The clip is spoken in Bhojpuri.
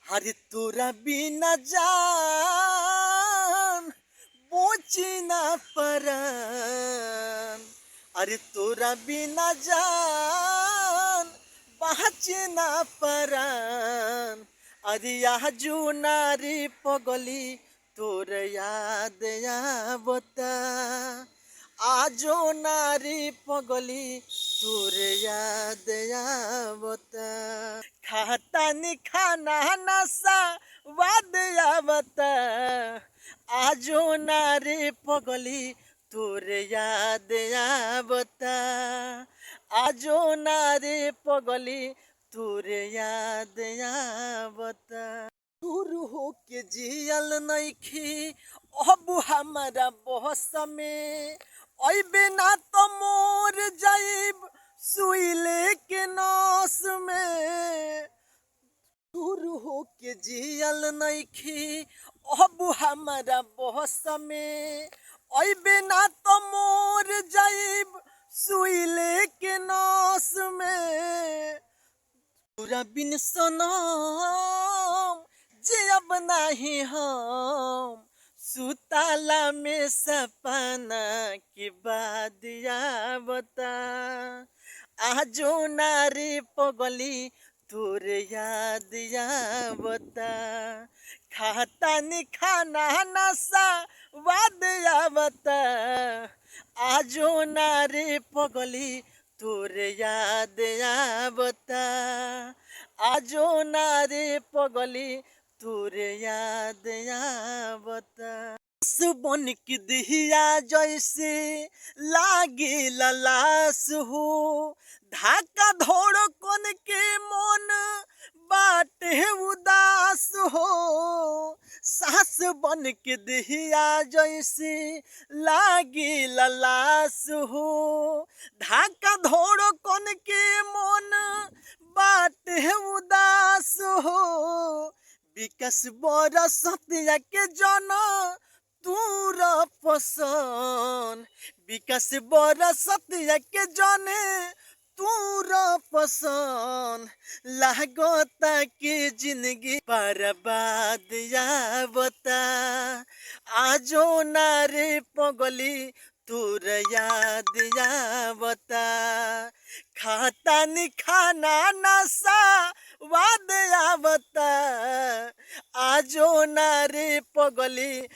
अरे तोरा बिना जान बोची ना परन। अरे तोरा बिना जान बाची ना परन। अरे आजू नारी पगली तोर याद आवता। आजो नारी पगली तोर याद आवता। खाता नि खाना नशा वाद आवता। आजो नारी पगली तोर याद आवता। आजो नारी पगली तोर याद आवता। दूर हो के जियल नइखी अब हमारा बहस में। अइबे ना तो मोर जाइब सुई लेके नस में। दूर हो के जियल नइखी अब हमारा बहस में। अइबे ना तो मोर जाइब सुई लेके नस में। पूरा बिन सनम जे अब नाही हम। सुताला में सपना की बात आवता। आजो नारी पगली तोर याद आवता। खाता नि खाना नशा वाद आवता। आजो नारी पगली तोर याद आवता। आजो नारी पगली तोर याद आवता। बन के दिहिया जैसे लागे लाश हो। धाका धड़कन के मन बाटे उदास हो। सास बन के दिहिया जैसे लागे लाश हो। धाका धड़कन के मन बाटे उदास हो। विकास बरसतिया के जन तूर पसंद। विकास बरसतिया के जने तूर पसंद। लागता कि जिंदगी बर्बाद आवता। आजो नारे पगली तोर याद आवता। खाता नि खाना नशा वाद आवता। आजो नारे पगली